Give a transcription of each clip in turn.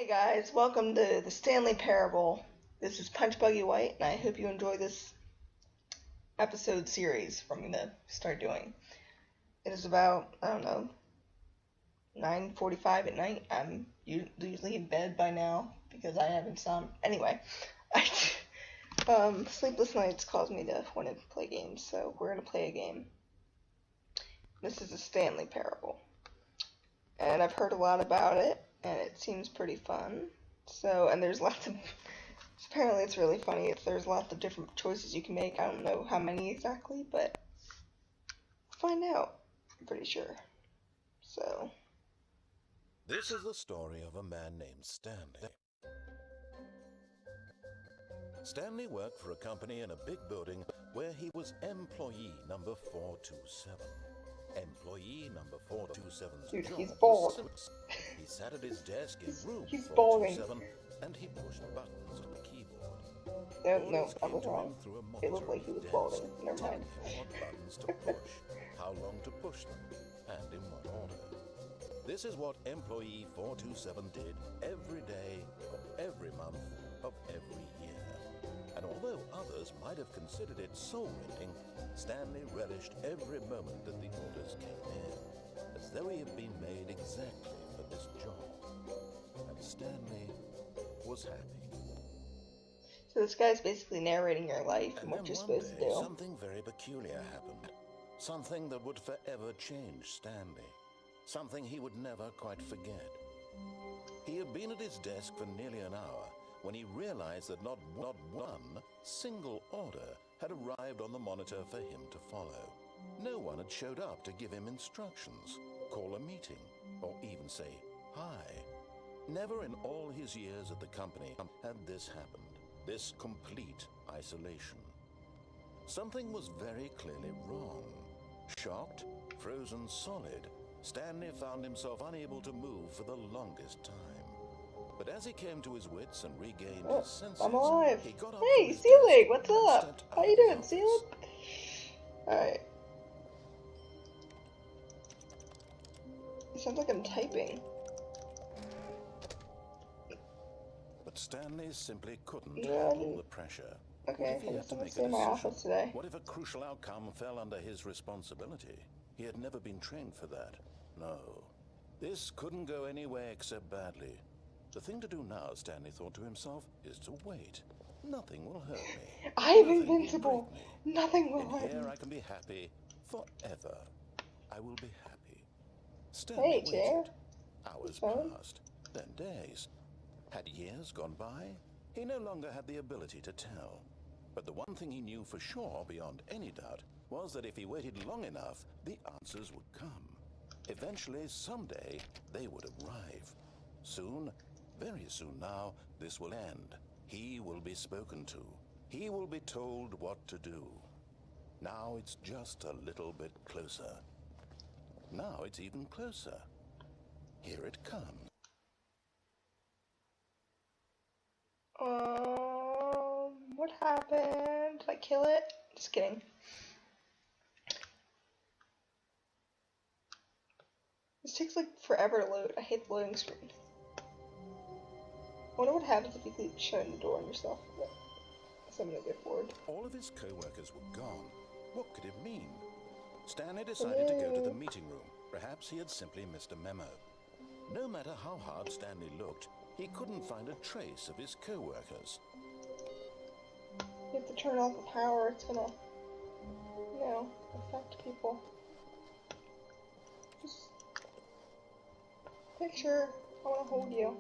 Hey guys, welcome to the Stanley Parable. This is PunchBuggyWhite, and I hope you enjoy this episode series I'm going to start doing. It is about, I don't know, 9:45 at night. I'm usually in bed by now because I haven't insomnia. Anyway, sleepless nights cause me to want to play games, so we're going to play a game. This is a Stanley Parable, and I've heard a lot about it, and it seems pretty fun. So, and there's lots of, apparently it's really funny. There's lots of different choices you can make. I don't know how many exactly, but we'll find out, I'm pretty sure. So. This is the story of a man named Stanley. Stanley worked for a company in a big building where he was employee number 427. Employee number 427's Dude, job he's was bald. simple. He sat at his desk in room He's 427 and he pushed buttons on the keyboard. No, Orders I came was to him wrong. through a It looked monitor like he on was his balding. desk, Never mind. telling him what buttons to push, how long to push them, and in what order. This is what employee 427 did every day of every month of every year. And although others might have considered it soul-winning, Stanley relished every moment that the orders came in, as though he had been made exactly for this job. And Stanley was happy. So this guy's basically narrating your life and And what then you're one supposed to day, do. something very peculiar happened. Something that would forever change Stanley. Something he would never quite forget. He had been at his desk for nearly an hour when he realized that not one single order had arrived on the monitor for him to follow. No one had showed up to give him instructions, call a meeting, or even say hi. Never in all his years at the company had this happened, this complete isolation. Something was very clearly wrong. Shocked, frozen solid, Stanley found himself unable to move for the longest time. But as he came to his wits and regained his senses, I'm alive. he got up Hey, from his Seelig, desk what's and up? stepped How out you of his doing, office. Seelig? Alright. It sounds like I'm typing. But Stanley simply couldn't Yeah, handle the pressure. What Okay, if he I had guess to I'm gonna make stay a in my decision? office today. What if a crucial outcome fell under his responsibility? He had never been trained for that. No. This couldn't go any way except badly. The thing to do now, Stanley thought to himself, is to wait. Nothing will hurt me. I'm Nothing invincible. will break me. Nothing will In hurt here me. I can be happy forever. I will be happy. Hey, Stanley chair. waited. Hours Phone? passed, then days. Had years gone by? He no longer had the ability to tell. But the one thing he knew for sure, beyond any doubt, was that if he waited long enough, the answers would come. Eventually, someday, they would arrive. Soon, very soon now, this will end. He will be spoken to. He will be told what to do. Now it's just a little bit closer. Now it's even closer. Here it comes. What happened? Did I kill it? Just kidding. This takes like forever to load. I hate the loading screen. I wonder what happens if you keep shutting the door on yourself. But I'm gonna get bored. All of his co-workers were gone. What could it mean? Stanley decided to go to the meeting room. Perhaps he had simply missed a memo. No matter how hard Stanley looked, he couldn't find a trace of his co-workers. You have to turn off the power. It's gonna, affect people. Just picture. I wanna hold you.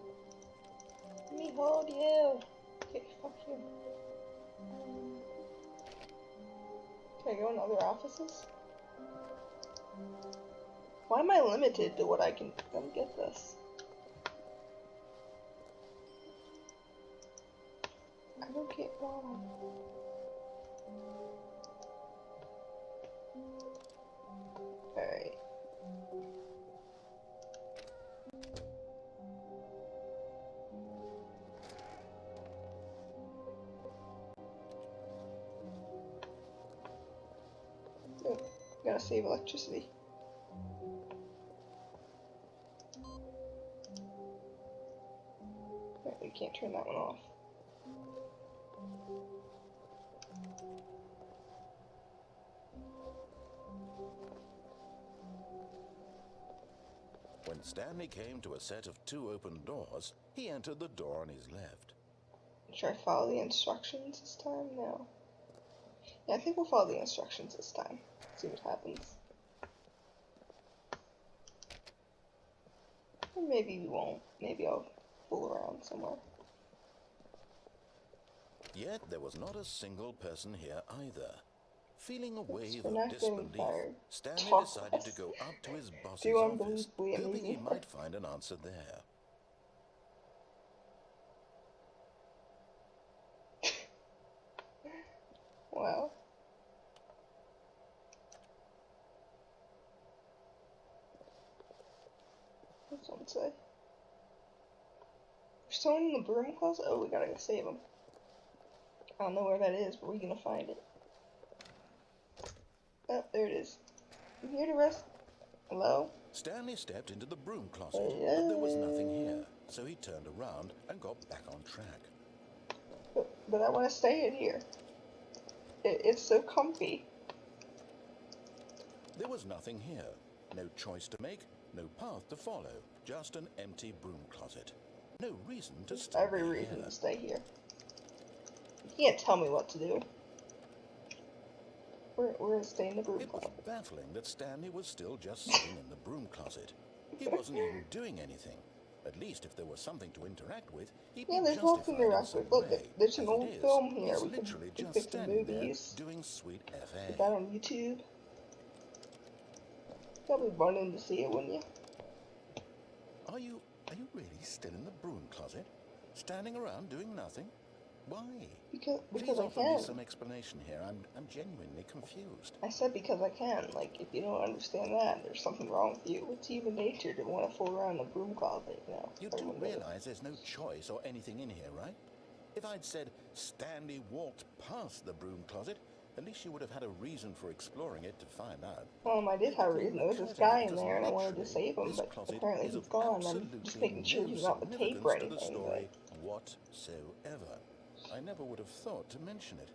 Let me hold you. Okay, fuck you. Can I go in other offices? Why am I limited to what I can get this? I don't get why. Alright. Oh, gotta save electricity. Right, we can't turn that one off. When Stanley came to a set of 2 open doors, he entered the door on his left. Should I follow the instructions this time? No. Yeah, I think we'll follow the instructions this time. See what happens. Or maybe we won't. Maybe I'll fool around somewhere. Yet there was not a single person here either. Feeling a wave We're of not getting disbelief, fired. Stanley Talk decided less. to go up to his boss's Do office, unbelievably hoping he amazing. might find an answer there. Wow. What's one say? There's someone in the broom closet? Oh, we gotta go save him. I don't know where that is, but we're gonna find it. Oh, there it is. I'm here to rest. Hello? Stanley stepped into the broom closet, but there was nothing here, so he turned around and got back on track. But I want to stay in here. It's so comfy. There was nothing here. No choice to make, no path to follow, just an empty broom closet. No reason to stay here. Every reason to stay here. You can't tell me what to do. We're gonna stay in the broom It was closet. baffling that Stanley was still just sitting in the broom closet. He wasn't even doing anything. At least if there was something to interact with, he'd be There's nothing justified to in interact some with. Look, way. there's an As old it is, film here. he's We can literally pick just some standing there movies. doing sweet Put that FA. on YouTube. Probably run in to see it, wouldn't you? Are you really still in the broom closet? Standing around doing nothing? Why? Because Please I offer me can. some explanation here. I'm genuinely confused. I said because I can. Like, if you don't understand that, there's something wrong with you. It's human nature to want to fool around the broom closet, you know. You do Everyone does. realize there's no choice or anything in here, right? If I'd said Stanley walked past the broom closet, at least you would have had a reason for exploring it to find out. I did have a reason. There was this guy in there, and I wanted to save him, but apparently he's gone. I'm just making sure he's not the tape or anything. Story whatsoever. I never would have thought to mention it.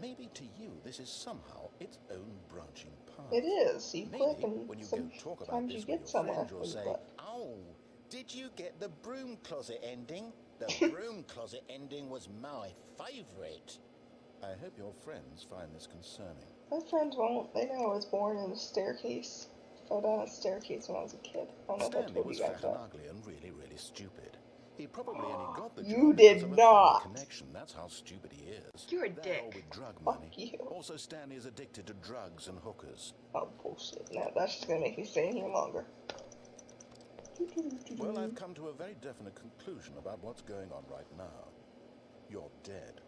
Maybe to you this is somehow its own branching path. It is. You click, Maybe and when you go talk about sometimes this you with get your somewhere. friends, you'll when you say, click. "Oh, did you get the broom closet ending? The broom closet ending was my favourite." I hope your friends find this concerning. My friends won't. They know I was born in a staircase. Fell down a staircase when I was a kid. I don't know if I Stanley told was you guys fat and that. ugly and really, really stupid. He probably only got the job You because did of a not. family connection. That's how stupid he is. You're a That dick. or with drug Fuck money. you. Also, Stanley is addicted to drugs and hookers. Oh, bullshit. Now that's just gonna make me stay in here longer. Well, I've come to a very definite conclusion about what's going on right now. You're dead.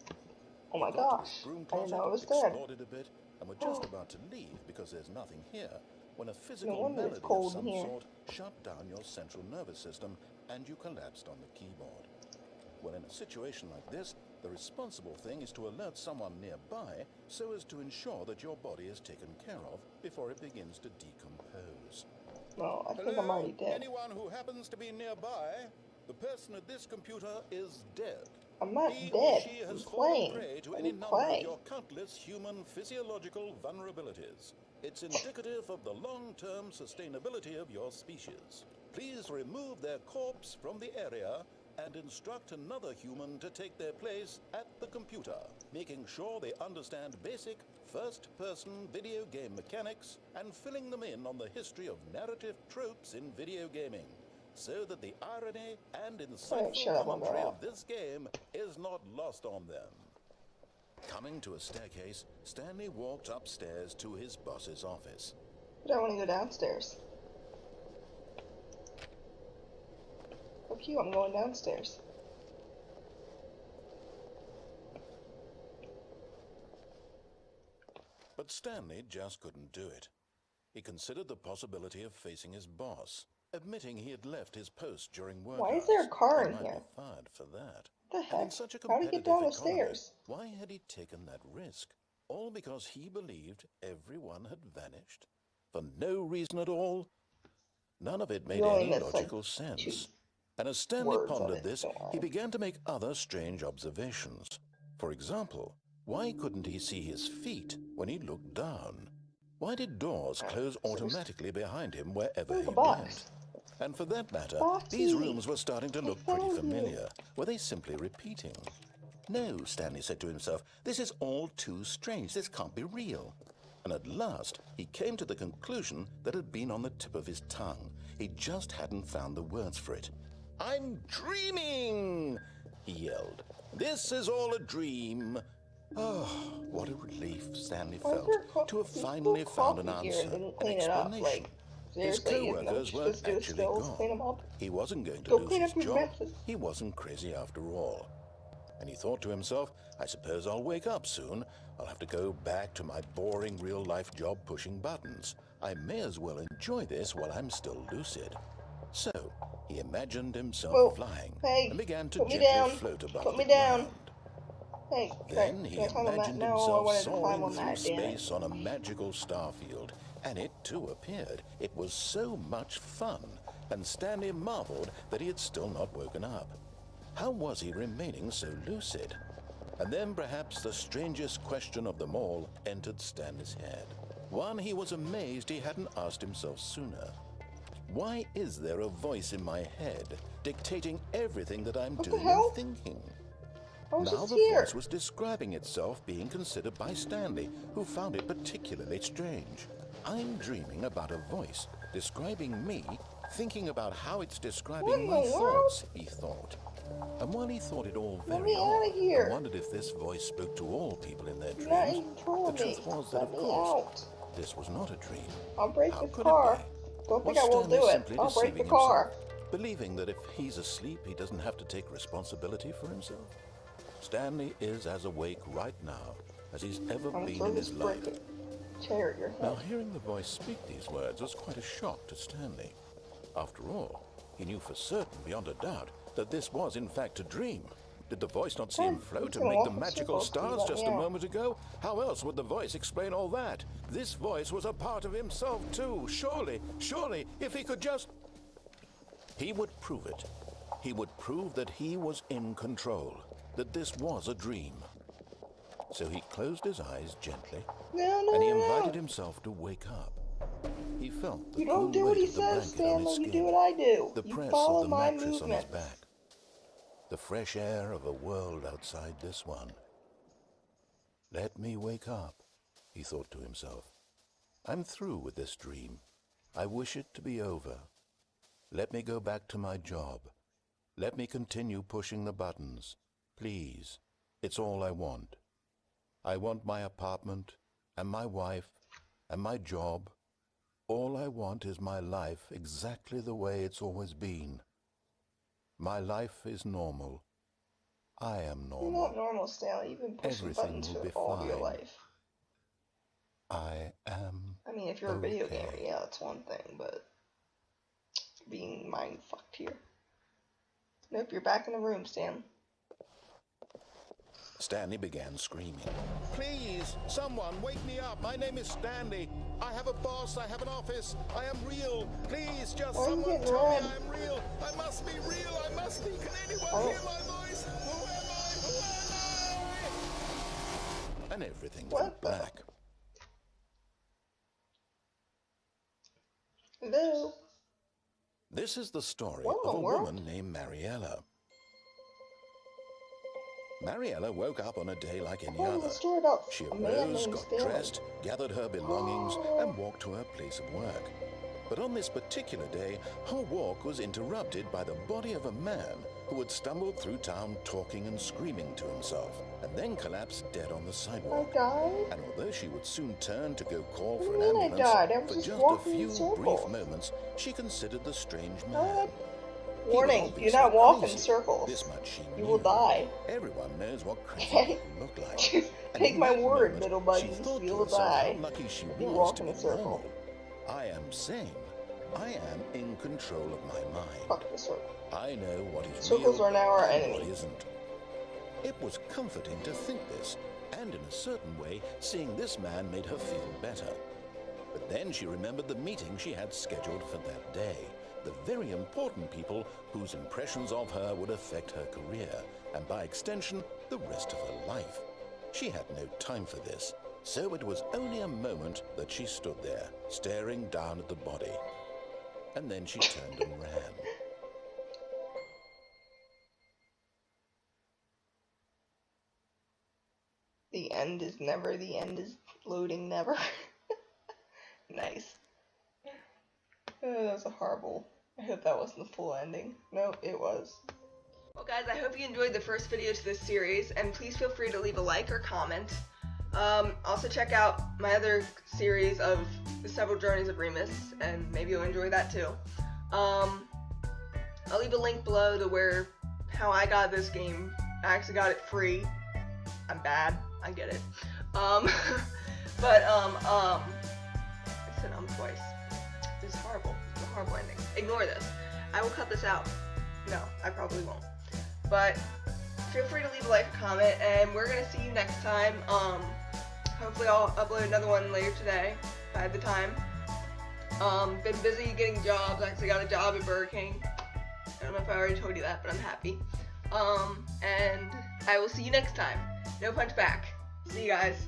Oh my You got to gosh. this broom I didn't know I closet, was dead. explored it a bit, and were just about to leave because there's nothing here when a No physical wonder it's melody of cold in some here. sort shut down your central nervous system and you collapsed on the keyboard. Well, in a situation like this, the responsible thing is to alert someone nearby so as to ensure that your body is taken care of before it begins to decompose. No, I think I'm already dead. Anyone who happens to be nearby, the person at this computer is dead. I'm not He or dead. she I'm has fallen playing. prey to I'm any number of playing. your countless human physiological vulnerabilities. It's indicative of the long-term sustainability of your species. Please remove their corpse from the area and instruct another human to take their place at the computer, making sure they understand basic first-person video game mechanics and filling them in on the history of narrative tropes in video gaming, so that the irony and insightful shut up, commentary Umbrella. of this game is not lost on them. Coming to a staircase, Stanley walked upstairs to his boss's office. But I want to go downstairs. Fuck you, I'm going downstairs. But Stanley just couldn't do it. He considered the possibility of facing his boss, admitting he had left his post during work Why is hours. there a car He in might here? be fired for that. What the And in heck? such a How did he competitive get down the economy, stairs? why had he taken that risk? All because he believed everyone had vanished? For no reason at all? None of it made You only any missed, like, logical 2 sense. And as Stanley words of pondered it. this, Don't he worry. began to make other strange observations. For example, why couldn't he see his feet when he looked down? Why did doors close automatically behind him wherever There's he a box. went? And for that matter, Boxy. these rooms were starting to look pretty found you. familiar. Were they simply repeating? No, Stanley said to himself, this is all too strange. This can't be real. And at last, he came to the conclusion that had been on the tip of his tongue. He just hadn't found the words for it. I'm dreaming, he yelled. This is all a dream. Oh, what a relief Stanley felt to have finally found an answer, an explanation. His co-workers weren't actually gone. He wasn't going to lose his job. He wasn't crazy after all. And he thought to himself, I suppose I'll wake up soon. I'll have to go back to my boring real-life job pushing buttons. I may as well enjoy this while I'm still lucid. So, he imagined himself flying and began to gently float above the ground. Then he imagined himself soaring through space on a magical starfield, and it too appeared. It was so much fun, and Stanley marveled that he had still not woken up. How was he remaining so lucid? And then perhaps the strangest question of them all entered Stanley's head. One he was amazed he hadn't asked himself sooner. Why is there a voice in my head dictating everything that I'm doing and thinking? Now the voice was describing itself being considered by Stanley, who found it particularly strange. I'm dreaming about a voice describing me, thinking about how it's describing my thoughts, he thought. And while he thought it all very odd, and wondered if this voice spoke to all people in their dreams, the truth was that, of course, this was not a dream. I'll break the car. Don't think I won't do it. I'll break the car. Believing that if he's asleep, he doesn't have to take responsibility for himself? Stanley is as awake right now as he's ever been in his life. Now, hearing the voice speak these words was quite a shock to Stanley. After all, he knew for certain, beyond a doubt, that this was in fact a dream. Did the voice not see him float and make the magical stars just a moment ago? How else would the voice explain all that? This voice was a part of himself too. Surely, if he could just... He would prove it. He would prove that he was in control, that this was a dream. So he closed his eyes gently, and he invited himself to wake up. He felt the cool weight of the blanket on his skin, you do what I do. the press of the mattress on his back, the fresh air of a world outside this one. Let me wake up, he thought to himself. I'm through with this dream. I wish it to be over. Let me go back to my job. Let me continue pushing the buttons. Please, it's all I want. I want my apartment, and my wife, and my job. All I want is my life exactly the way it's always been. My life is normal. I am normal. You're not normal, Stanley. You've been pushing buttons for all of your life. I am I mean, if you're a video gamer, yeah, that's one thing, but being mind-fucked here. Nope, you're back in the room, Stan. Stanley began screaming. Please, someone, wake me up. My name is Stanley. I have a boss. I have an office. I am real. Please, just someone tell me I am real. I must be real. I must be. Can anyone hear my voice? Who am I? Who am I? And everything went black. Hello? This is the story of a woman named Mariella. Mariella woke up on a day like any other. She arose, got dressed, gathered her belongings, and walked to her place of work. But on this particular day, her walk was interrupted by the body of a man who had stumbled through town talking and screaming to himself, and then collapsed dead on the sidewalk. And although she would soon turn to go call for an ambulance, for just a few brief moments, she considered the strange man. Warning, do not walk in circles. This much she knew. You will die. Everyone knows what crazy people look like. Take my word, little buddies, you will die. Lucky she you was walk to in a be circle. normal. I am sane. I am in control of my mind. Fuck the circle. I know what is Circles real are now our and enemy. what isn't. It was comforting to think this, and in a certain way, seeing this man made her feel better. But then she remembered the meeting she had scheduled for that day. The very important people whose impressions of her would affect her career, and by extension, the rest of her life. She had no time for this, so it was only a moment that she stood there, staring down at the body. And then she turned and ran. The end is never, the end is loading never. Nice. Oh, that was a horrible. I hope that wasn't the full ending. No, it was. Well guys, I hope you enjoyed the first video to this series, and please feel free to leave a like or comment. Also check out my other series of The Several Journeys of Remus, and maybe you'll enjoy that too. I'll leave a link below to how I got this game. I actually got it free. I'm bad, I get it. I said twice. This is horrible. It's a horrible ending. Ignore this. I will cut this out. No, I probably won't. But feel free to leave a like or comment, and we're gonna see you next time. Hopefully I'll upload another one later today if I have the time. Been busy getting jobs. I actually got a job at Burger King. I don't know if I already told you that, but I'm happy. And I will see you next time. No punch back. See you guys.